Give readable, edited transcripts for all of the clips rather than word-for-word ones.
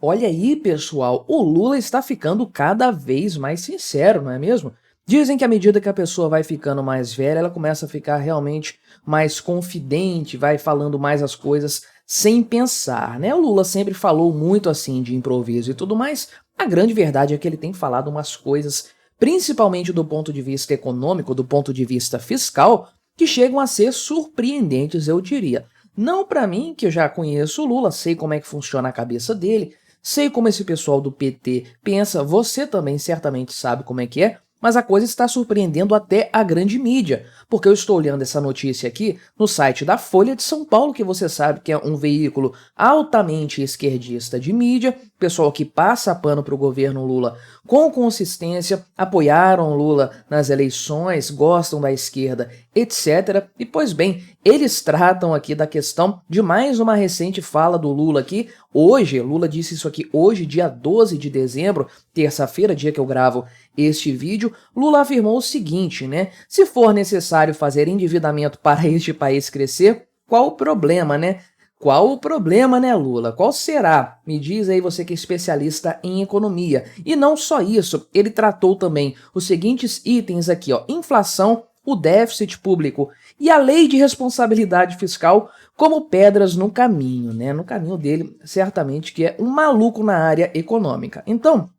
Olha aí, pessoal, o Lula está ficando cada vez mais sincero, não é mesmo? Dizem que à medida que a pessoa vai ficando mais velha, ela começa a ficar realmente mais confidente, vai falando mais as coisas sem pensar, né? O Lula sempre falou muito assim de improviso e tudo mais. A grande verdade é que ele tem falado umas coisas, principalmente do ponto de vista econômico, do ponto de vista fiscal, que chegam a ser surpreendentes, eu diria. Não para mim, que eu já conheço o Lula, sei como é que funciona a cabeça dele, sei como esse pessoal do PT pensa, você também certamente sabe como é que é, mas a coisa está surpreendendo até a grande mídia, porque eu estou olhando essa notícia aqui no site da Folha de São Paulo, que você sabe que é um veículo altamente esquerdista de mídia, pessoal que passa pano para o governo Lula com consistência, apoiaram Lula nas eleições, gostam da esquerda, etc. E pois bem, eles tratam aqui da questão de mais uma recente fala do Lula aqui. Hoje, Lula disse isso aqui hoje, dia 12 de dezembro, terça-feira, dia que eu gravo este vídeo. Lula afirmou o seguinte, né? Se for necessário fazer endividamento para este país crescer, qual o problema, né? Qual o problema, né, Lula? Qual será? Me diz aí você que é especialista em economia. E não só isso, ele tratou também os seguintes itens aqui, ó: inflação, o déficit público e a lei de responsabilidade fiscal como pedras no caminho, né? No caminho dele, certamente que é um maluco na área econômica. Então,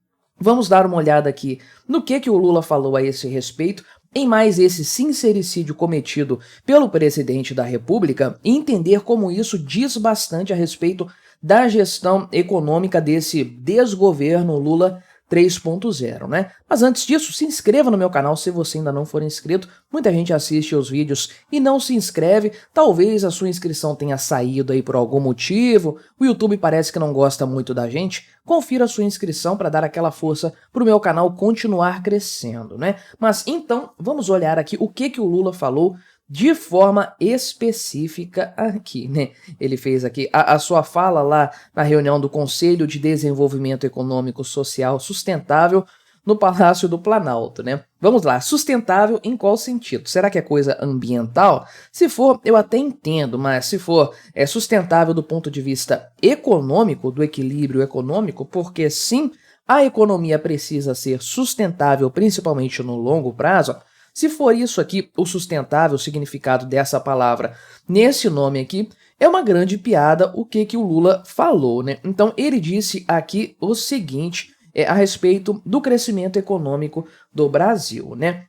vamos dar uma olhada aqui no que o Lula falou a esse respeito, em mais esse sincericídio cometido pelo presidente da República, e entender como isso diz bastante a respeito da gestão econômica desse desgoverno Lula 3.0, né? Mas antes disso, se inscreva no meu canal se você ainda não for inscrito. Muita gente assiste os vídeos e não se inscreve. Talvez a sua inscrição tenha saído aí por algum motivo. O YouTube parece que não gosta muito da gente. Confira a sua inscrição para dar aquela força para o meu canal continuar crescendo, né? Mas então, vamos olhar aqui o que o Lula falou de forma específica aqui, né? Ele fez aqui a sua fala lá na reunião do Conselho de Desenvolvimento Econômico Social Sustentável no Palácio do Planalto, né? Vamos lá, sustentável em qual sentido? Será que é coisa ambiental? Se for, eu até entendo, mas se for sustentável do ponto de vista econômico, do equilíbrio econômico, porque sim, a economia precisa ser sustentável, principalmente no longo prazo. Se for isso aqui, o sustentável, o significado dessa palavra nesse nome aqui, é uma grande piada o que o Lula falou, né? Então ele disse aqui o seguinte a respeito do crescimento econômico do Brasil, né?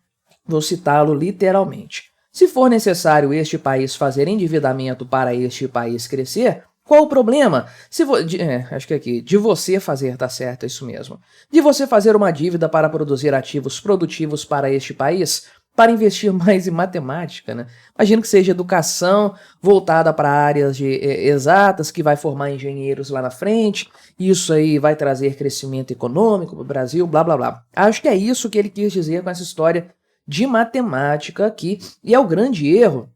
Vou citá-lo literalmente. Se for necessário este país fazer endividamento para este país crescer, qual o problema? Acho que aqui, de você fazer, tá certo, é isso mesmo. De você fazer uma dívida para produzir ativos produtivos para este país, para investir mais em matemática, né? Imagino que seja educação voltada para áreas exatas, que vai formar engenheiros lá na frente, isso aí vai trazer crescimento econômico para o Brasil, blá blá blá. Acho que é isso que ele quis dizer com essa história de matemática aqui, e é o grande erro,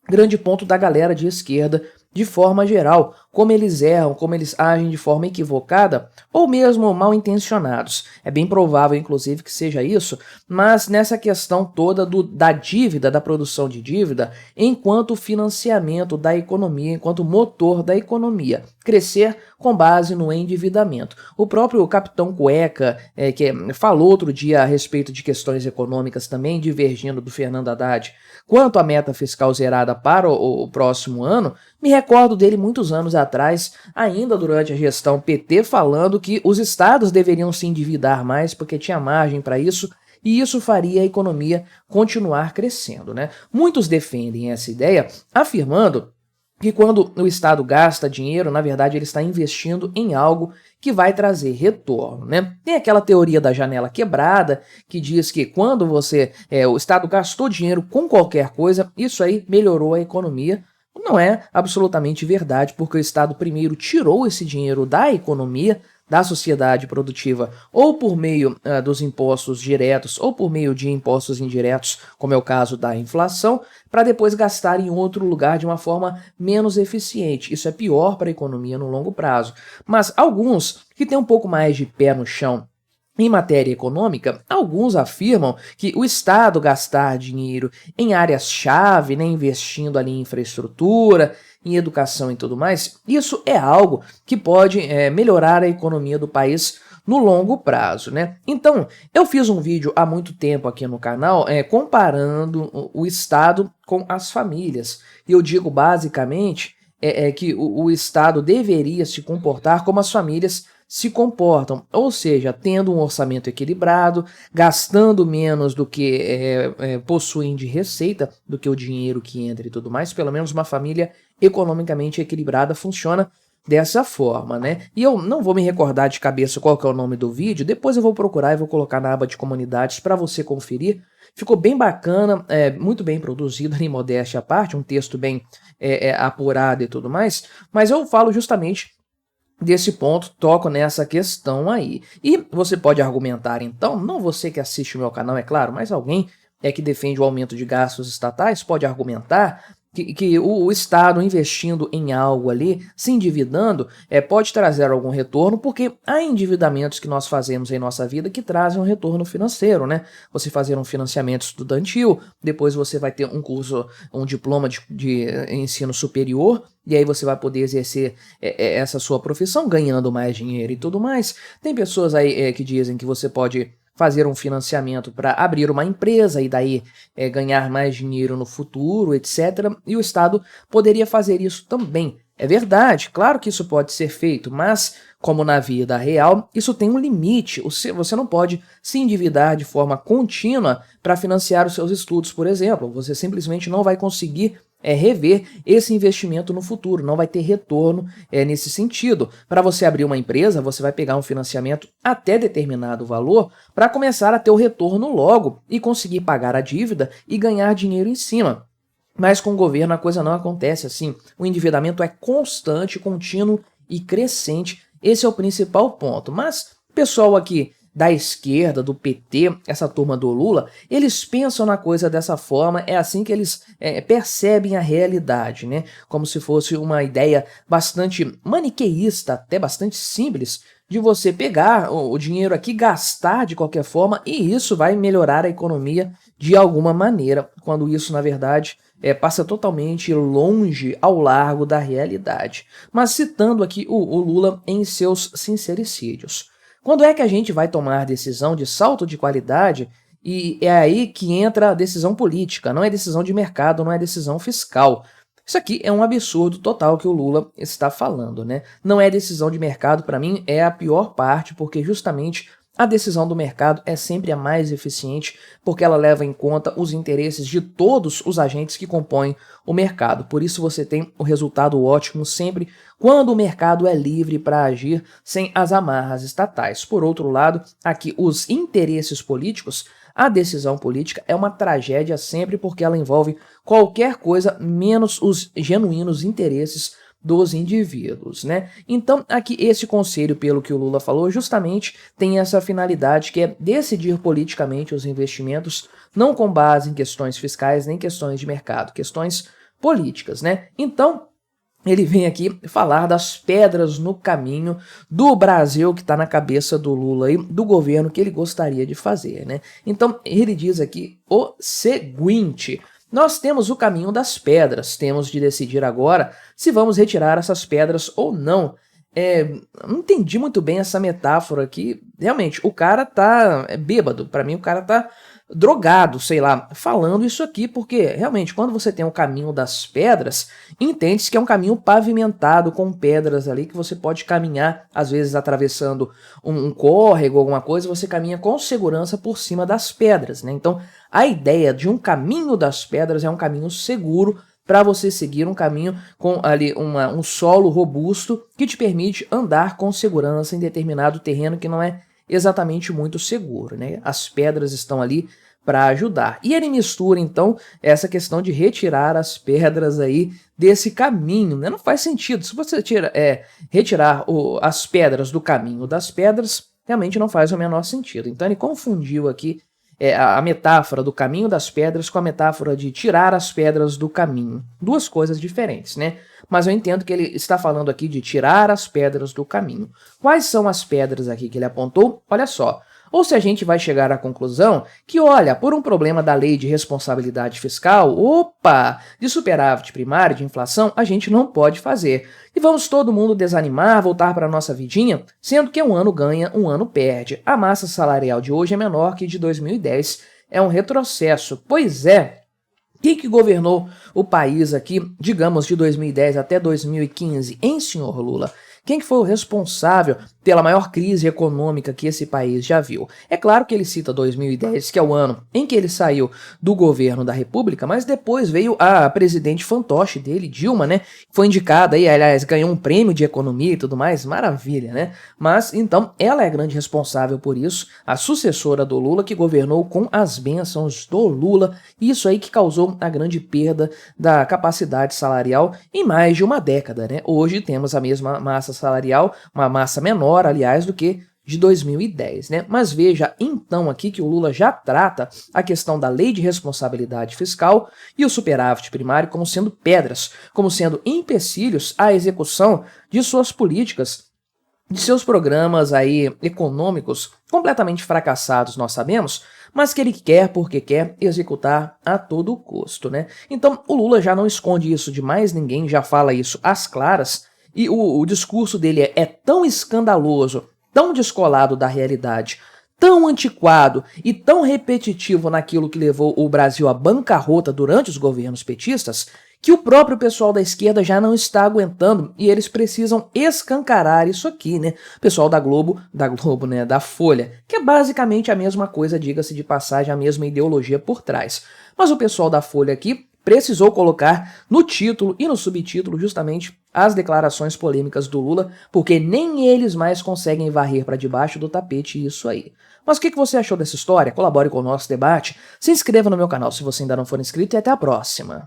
grande ponto da galera de esquerda, de forma geral, como eles erram, como eles agem de forma equivocada ou mesmo mal intencionados. É bem provável, inclusive, que seja isso, mas nessa questão toda da dívida, da produção de dívida, enquanto financiamento da economia, enquanto motor da economia, crescer com base no endividamento. O próprio Capitão Cueca, que falou outro dia a respeito de questões econômicas também, divergindo do Fernando Haddad, quanto à meta fiscal zerada para o próximo ano, me recordo dele muitos anos atrás, ainda durante a gestão PT, falando que os estados deveriam se endividar mais porque tinha margem para isso, e isso faria a economia continuar crescendo, né? Muitos defendem essa ideia, afirmando que quando o Estado gasta dinheiro, na verdade ele está investindo em algo que vai trazer retorno, né? Tem aquela teoria da janela quebrada, que diz que quando o Estado gastou dinheiro com qualquer coisa, isso aí melhorou a economia. Não é absolutamente verdade, porque o Estado primeiro tirou esse dinheiro da economia, da sociedade produtiva, ou por meio dos impostos diretos, ou por meio de impostos indiretos, como é o caso da inflação, para depois gastar em outro lugar de uma forma menos eficiente. Isso é pior para a economia no longo prazo. Mas alguns que têm um pouco mais de pé no chão em matéria econômica, alguns afirmam que o Estado gastar dinheiro em áreas-chave, né, investindo ali em infraestrutura, em educação e tudo mais, isso é algo que pode melhorar a economia do país no longo prazo, né? Então, eu fiz um vídeo há muito tempo aqui no canal comparando o Estado com as famílias. E eu digo basicamente que o Estado deveria se comportar como as famílias se comportam, ou seja, tendo um orçamento equilibrado, gastando menos do que possuem de receita, do que o dinheiro que entra e tudo mais. Pelo menos uma família economicamente equilibrada funciona dessa forma, né? E eu não vou me recordar de cabeça qual que é o nome do vídeo, depois eu vou procurar e vou colocar na aba de comunidades para você conferir. Ficou bem bacana, muito bem produzido, em modéstia à parte, um texto bem apurado e tudo mais, mas eu falo justamente desse ponto, toco nessa questão aí. E você pode argumentar então, não você que assiste o meu canal, é claro, mas alguém que defende o aumento de gastos estatais pode argumentar que o Estado investindo em algo ali, se endividando, pode trazer algum retorno, porque há endividamentos que nós fazemos em nossa vida que trazem um retorno financeiro, né? Você fazer um financiamento estudantil, depois você vai ter um curso, um diploma de ensino superior, e aí você vai poder exercer essa sua profissão ganhando mais dinheiro e tudo mais. Tem pessoas aí que dizem que você pode fazer um financiamento para abrir uma empresa e daí ganhar mais dinheiro no futuro, etc. E o Estado poderia fazer isso também. É verdade, claro que isso pode ser feito, mas como na vida real, isso tem um limite. Você não pode se endividar de forma contínua para financiar os seus estudos, por exemplo. Você simplesmente não vai conseguir rever esse investimento no futuro, não vai ter retorno nesse sentido. Para você abrir uma empresa, você vai pegar um financiamento até determinado valor para começar a ter o retorno logo e conseguir pagar a dívida e ganhar dinheiro em cima. Mas com o governo a coisa não acontece assim. O endividamento é constante, contínuo e crescente. Esse é o principal ponto. Mas o pessoal aqui da esquerda, do PT, essa turma do Lula, eles pensam na coisa dessa forma, é assim que eles percebem a realidade, né? Como se fosse uma ideia bastante maniqueísta, até bastante simples, de você pegar o dinheiro aqui, gastar de qualquer forma, e isso vai melhorar a economia de alguma maneira, quando isso, na verdade, passa totalmente longe ao largo da realidade. Mas citando aqui o Lula em seus sincericídios. Quando é que a gente vai tomar decisão de salto de qualidade? E é aí que entra a decisão política, não é decisão de mercado, não é decisão fiscal. Isso aqui é um absurdo total que o Lula está falando, né? Não é decisão de mercado, para mim é a pior parte, porque justamente a decisão do mercado é sempre a mais eficiente, porque ela leva em conta os interesses de todos os agentes que compõem o mercado. Por isso você tem o resultado ótimo sempre quando o mercado é livre para agir sem as amarras estatais. Por outro lado, aqui os interesses políticos, a decisão política é uma tragédia sempre porque ela envolve qualquer coisa menos os genuínos interesses dos indivíduos, né? Então, aqui esse conselho, pelo que o Lula falou, justamente tem essa finalidade, que é decidir politicamente os investimentos, não com base em questões fiscais nem questões de mercado, questões políticas, né? Então, ele vem aqui falar das pedras no caminho do Brasil que está na cabeça do Lula e do governo que ele gostaria de fazer, né? Então, ele diz aqui o seguinte: nós temos o caminho das pedras, temos de decidir agora se vamos retirar essas pedras ou não. Não entendi muito bem essa metáfora aqui. Realmente, o cara tá bêbado. Para mim, o cara tá drogado, sei lá, falando isso aqui, porque realmente, quando você tem o caminho das pedras, entende-se que é um caminho pavimentado com pedras ali, que você pode caminhar, às vezes atravessando um córrego, alguma coisa, você caminha com segurança por cima das pedras, né? Então, a ideia de um caminho das pedras é um caminho seguro para você seguir, um caminho com ali um solo robusto que te permite andar com segurança em determinado terreno que não é exatamente muito seguro, né? As pedras estão ali para ajudar. E ele mistura, então, essa questão de retirar as pedras aí desse caminho, né? Não faz sentido. Se você retirar as pedras do caminho das pedras, realmente não faz o menor sentido. Então ele confundiu aqui a metáfora do caminho das pedras com a metáfora de tirar as pedras do caminho. Duas coisas diferentes, né? Mas eu entendo que ele está falando aqui de tirar as pedras do caminho. Quais são as pedras aqui que ele apontou? Olha só, ou se a gente vai chegar à conclusão que, olha, por um problema da lei de responsabilidade fiscal, opa, de superávit primário, de inflação, a gente não pode fazer. E vamos todo mundo desanimar, voltar para a nossa vidinha, sendo que um ano ganha, um ano perde. A massa salarial de hoje é menor que de 2010. É um retrocesso. Pois é. Quem que governou o país aqui, digamos, de 2010 até 2015, hein, senhor Lula? Quem que foi o responsável pela maior crise econômica que esse país já viu? É claro que ele cita 2010, que é o ano em que ele saiu do governo da República, mas depois veio a presidente fantoche dele, Dilma, né? Foi indicada aí, aliás, ganhou um prêmio de economia e tudo mais, maravilha, né? Mas, então, ela é a grande responsável por isso, a sucessora do Lula, que governou com as bênçãos do Lula, isso aí que causou a grande perda da capacidade salarial em mais de uma década, né? Hoje temos a mesma massa salarial, uma massa menor, aliás, do que de 2010, né? Mas veja então aqui que o Lula já trata a questão da lei de responsabilidade fiscal e o superávit primário como sendo pedras, como sendo empecilhos à execução de suas políticas, de seus programas aí econômicos completamente fracassados, nós sabemos, mas que ele quer porque quer executar a todo custo, né? Então o Lula já não esconde isso de mais ninguém, já fala isso às claras, e o discurso dele é tão escandaloso, tão descolado da realidade, tão antiquado e tão repetitivo naquilo que levou o Brasil à bancarrota durante os governos petistas, que o próprio pessoal da esquerda já não está aguentando e eles precisam escancarar isso aqui, né? O pessoal da Globo, né, da Folha, que é basicamente a mesma coisa, diga-se de passagem, a mesma ideologia por trás. Mas o pessoal da Folha aqui precisou colocar no título e no subtítulo justamente as declarações polêmicas do Lula, porque nem eles mais conseguem varrer para debaixo do tapete isso aí. Mas o que você achou dessa história? Colabore com o nosso debate, se inscreva no meu canal se você ainda não for inscrito e até a próxima.